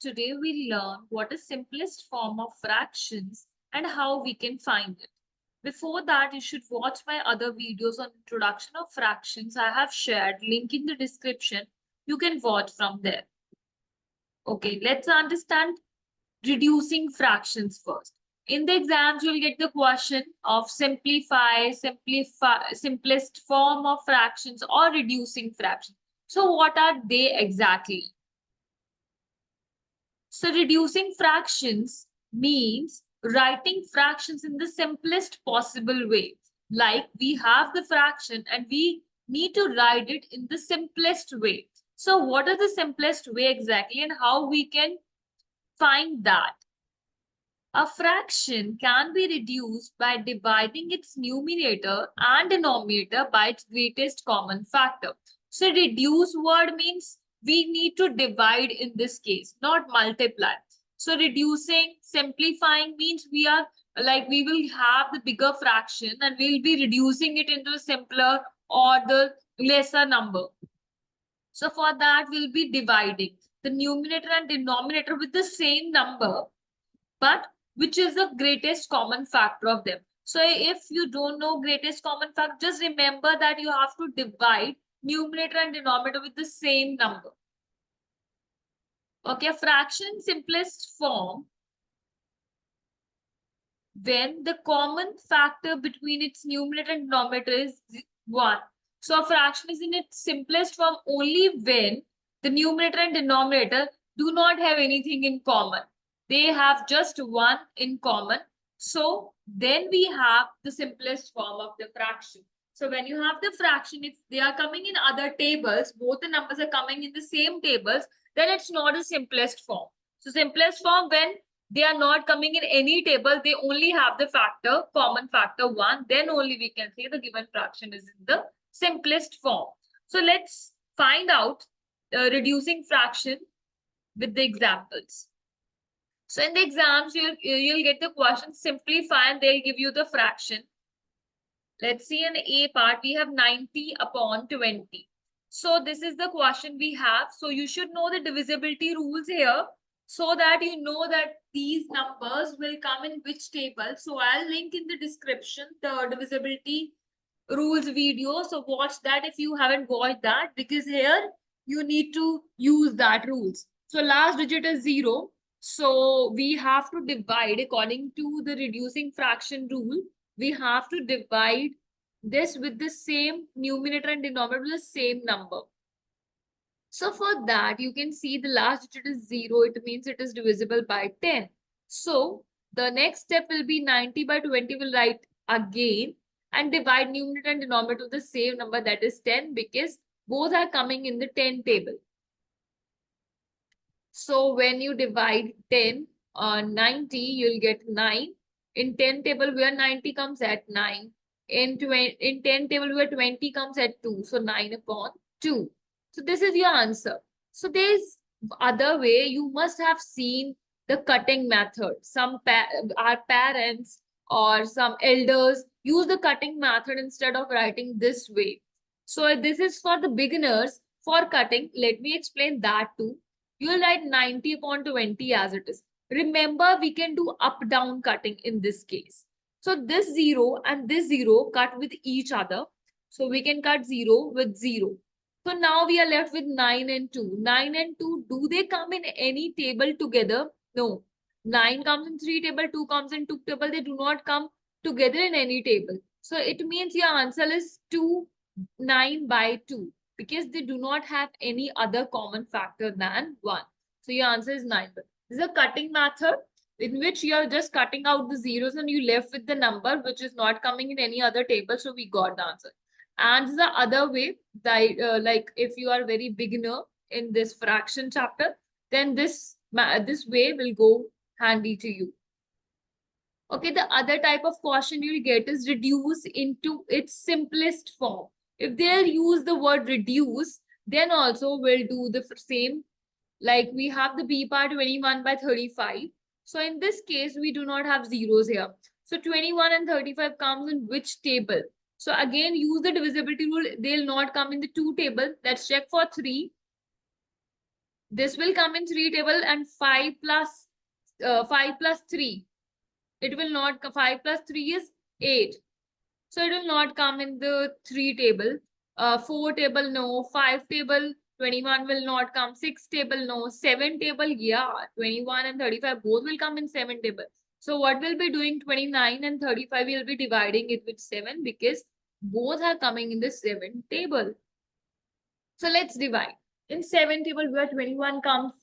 Today we learn what is simplest form of fractions and how we can find it. Before that, you should watch my other videos on introduction of fractions. I have shared link in the description. You can watch from there. Okay, let's understand reducing fractions first. In the exams, you'll get the question of simplest form of fractions or reducing fractions. So what are they exactly? So reducing fractions means writing fractions in the simplest possible way. Like we have the fraction and we need to write it in the simplest way. So what is the simplest way exactly and how we can find that? A fraction can be reduced by dividing its numerator and denominator by its greatest common factor. So reduce word means we need to divide in this case, not multiply. So reducing, simplifying means we will have the bigger fraction and we'll be reducing it into a simpler or the lesser number. So for that, we'll be dividing the numerator and denominator with the same number, but which is the greatest common factor of them. So if you don't know greatest common factor, just remember that you have to divide numerator and denominator with the same number. Okay, fraction simplest form when the common factor between its numerator and denominator is 1. So a fraction is in its simplest form only when the numerator and denominator do not have anything in common. They have just 1 in common. So then we have the simplest form of the fraction. So when you have the fraction, if they are coming in other tables, both the numbers are coming in the same tables, then it's not a simplest form. So simplest form when they are not coming in any table, they only have the factor, common factor 1, then only we can say the given fraction is in the simplest form. So let's find out reducing fraction with the examples. So in the exams, you'll get the question, simplify and they'll give you the fraction. Let's see in A part, we have 90 upon 20. So this is the question we have. So you should know the divisibility rules here so that you know that these numbers will come in which table. So I'll link in the description the divisibility rules video. So watch that if you haven't watched that, because here you need to use that rules. So last digit is 0. So we have to divide according to the reducing fraction rule. We have to divide this with the same numerator and denominator with the same number. So for that, you can see the last digit is 0. It means it is divisible by 10. So the next step will be 90 by 20 will write again and divide numerator and denominator with the same number, that is 10, because both are coming in the 10 table. So when you divide 10 on 90, you'll get 9. In 10 table where 90 comes at 9. In 10 table where 20 comes at 2. So 9 upon 2. So this is your answer. So there's other way. You must have seen the cutting method. Our parents or some elders use the cutting method instead of writing this way. So this is for the beginners. For cutting, let me explain that too. You'll write 90 upon 20 as it is. Remember, we can do up-down cutting in this case. So this 0 and this 0 cut with each other. So we can cut 0 with 0. So now we are left with 9 and 2. 9 and 2, do they come in any table together? No. 9 comes in 3 table, 2 comes in 2 table. They do not come together in any table. So it means your answer is 2, 9 by 2, because they do not have any other common factor than 1. So your answer is 9. This is a cutting method in which you are just cutting out the zeros and you left with the number which is not coming in any other table. So we got the answer. And the other way, like if you are very beginner in this fraction chapter, then this way will go handy to you. Okay, the other type of question you'll get is reduce into its simplest form. If they use the word reduce, then also we'll do the same. Like we have the B part 21 by 35. So in this case, we do not have zeros here. So 21 and 35 comes in which table? So again, use the divisibility rule. They'll not come in the 2 table. Let's check for 3. This will come in 3 table, and 5 plus 3. It will not, 5 plus 3 is 8. So it will not come in the 3 table. 4 table, no. 5 table, 21 will not come. 6 table, no. 7 table, yeah. 21 and 35 both will come in 7 table. So what we'll be doing, 29 and 35, we'll be dividing it with 7 because both are coming in the 7 table. So let's divide. In 7 table where 21 comes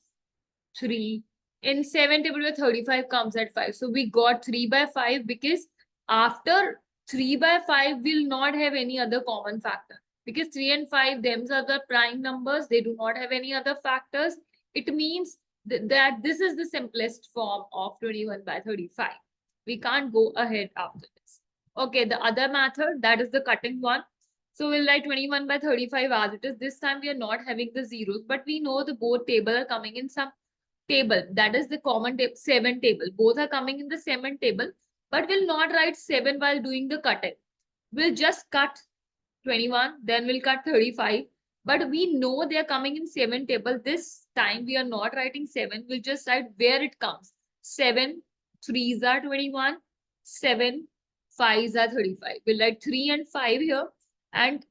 3. In 7 table where 35 comes at 5. So we got 3 by 5 because after 3 by 5 will not have any other common factor. Because 3 and 5, them are the prime numbers. They do not have any other factors. It means that this is the simplest form of 21 by 35. We can't go ahead after this. Okay, the other method, that is the cutting one. So we'll write 21 by 35 as it is. This time we are not having the zeros, but we know the both table are coming in some table. That is the common 7 table. Both are coming in the 7 table, but we'll not write 7 while doing the cutting. We'll just cut 21, then we'll cut 35. But we know they are coming in 7 table. This time we are not writing 7. We'll just write where it comes. 7 3s are 21, 7 5s are 35. We'll write 3 and 5 here. And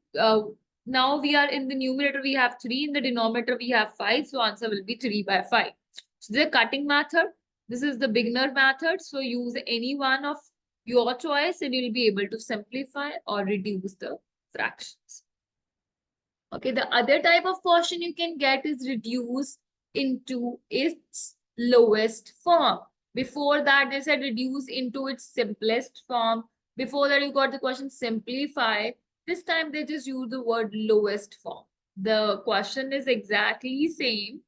now we are in the numerator, we have 3. In the denominator, we have 5. So answer will be 3 by 5. So the cutting method, this is the beginner method. So use any one of your choice and you'll be able to simplify or reduce the fractions. Okay, the other type of portion you can get is reduce into its lowest form. Before that, they said reduce into its simplest form. Before that, you got the question simplify. This time, they just use the word lowest form. The question is exactly same.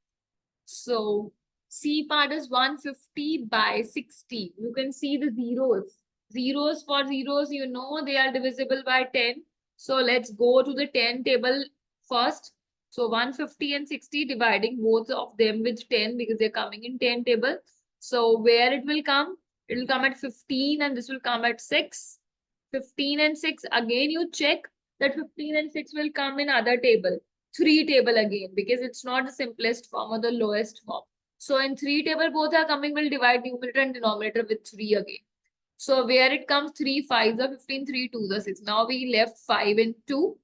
So, C part is 150 by 60. You can see the zeros. Zeros for zeros, you know, they are divisible by 10. So, let's go to the 10 table first. So 150 and 60, dividing both of them with 10 because they're coming in 10 table. So where it will come at 15 and this will come at 6. 15 and 6, again you check that 15 and 6 will come in other table. 3 table again because it's not the simplest form or the lowest form. So in 3 table both are coming, we'll divide numerator and denominator with 3 again. So where it comes, 3 5s are 15, 3 2s are 6. Now we left 5 and 2.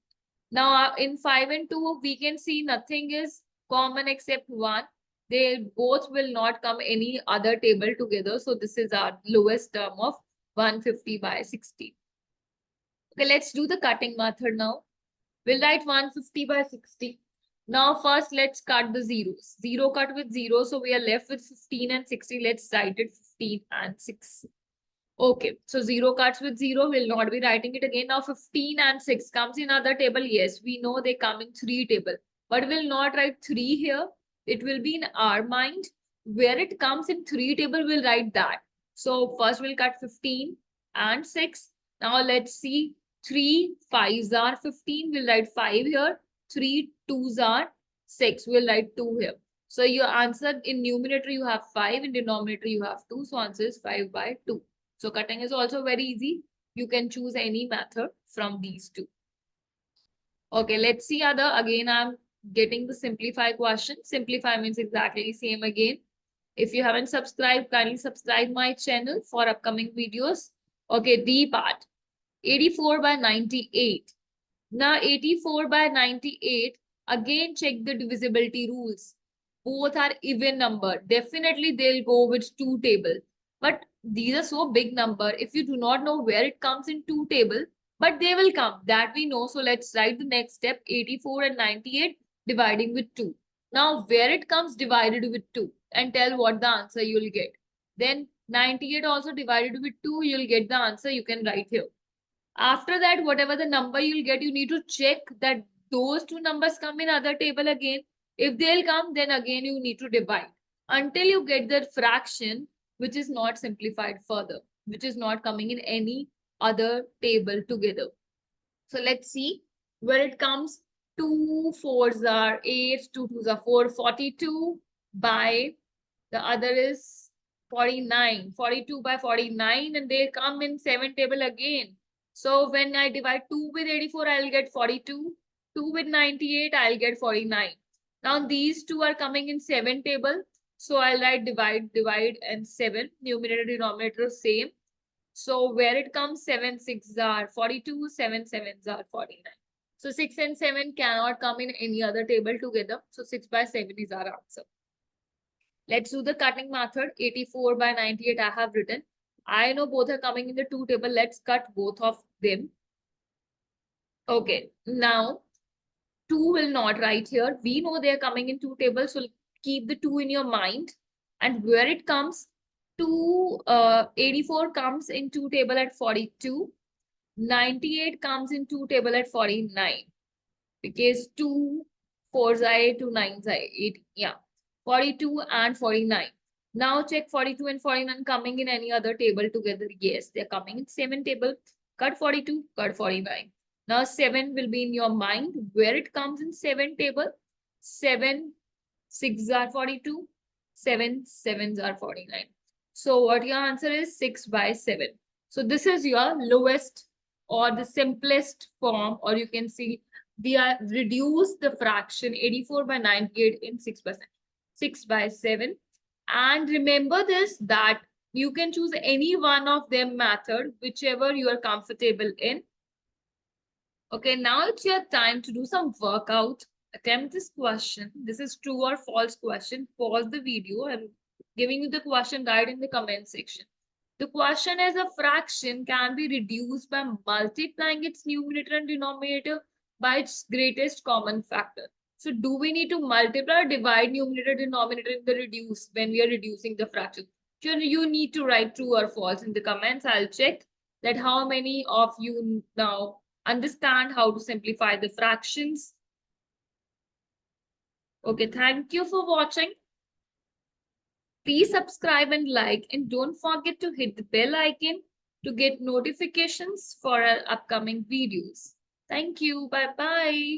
Now in 5 and 2, we can see nothing is common except 1. They both will not come any other table together. So this is our lowest term of 150 by 60. Okay, let's do the cutting method now. We'll write 150 by 60. Now first let's cut the zeros. 0 cut with 0. So we are left with 15 and 60. Let's write it 15 and 6. Okay, so 0 cuts with 0, we'll not be writing it again. Now 15 and 6 comes in other table. Yes, we know they come in 3 table, but we'll not write 3 here. It will be in our mind. Where it comes in 3 table, we'll write that. So first we'll cut 15 and 6. Now let's see, 3 5s are 15. We'll write 5 here. 3 2s are 6. We'll write 2 here. So your answer in numerator you have 5, in denominator you have 2. So answer is 5 by 2. So cutting is also very easy. You can choose any method from these two. Okay, let's see other. Again, I'm getting the simplify question. Simplify means exactly same again. If you haven't subscribed, kindly subscribe my channel for upcoming videos. Okay, D part. 84 by 98. Now 84 by 98. Again, check the divisibility rules. Both are even number. Definitely they'll go with 2 table. But these are so big number. If you do not know where it comes in 2 table, but they will come, that we know. So let's write the next step, 84 and 98 dividing with 2. Now where it comes divided with 2 and tell what the answer you'll get. Then 98 also divided with 2, you'll get the answer you can write here. After that, whatever the number you'll get, you need to check that those 2 numbers come in other table again. If they'll come, then again you need to divide until you get that fraction which is not simplified further, which is not coming in any other table together. So let's see where it comes. 2 4s are 8, 2 2s are 4, 42 by the other is 49, 42 by 49, and they come in 7 table again. So when I divide 2 with 84, I'll get 42. 2 with 98, I'll get 49. Now these two are coming in 7 table. So I'll write divide and 7. Numerator, denominator same. So where it comes 7 6 are 42, 7 7s are 49. So 6 and 7 cannot come in any other table together. So 6 by 7 is our answer. Let's do the cutting method. 84 by 98 I have written. I know both are coming in the 2 table. Let's cut both of them. Okay, now 2 will not write here. We know they are coming in 2 tables. So keep the 2 in your mind. And where it comes, 84 comes in 2 table at 42. 98 comes in 2 table at 49. Because 2 4s are 8, 2 9s are 8. Yeah, 42 and 49. Now check 42 and 49 coming in any other table together. Yes, they're coming in 7 table. Cut 42, cut 49. Now 7 will be in your mind where it comes in 7 table. 7 6 are 42. 7 7s are 49. So what your answer is 6 by 7. So this is your lowest or the simplest form, or you can see we are reduce the fraction 84 by 98 in 6%. 6 by 7. And remember this, that you can choose any one of them method, whichever you are comfortable in. Okay, now it's your time to do some workout. Attempt this question. This is true or false question. Pause the video. I'm giving you the question right in the comment section. The question is, a fraction can be reduced by multiplying its numerator and denominator by its greatest common factor. So do we need to multiply or divide numerator denominator in the reduce when we are reducing the fraction? You need to write true or false in the comments. I'll check that how many of you now understand how to simplify the fractions. Okay, thank you for watching. Please subscribe and like, and don't forget to hit the bell icon to get notifications for our upcoming videos. Thank you. Bye-bye.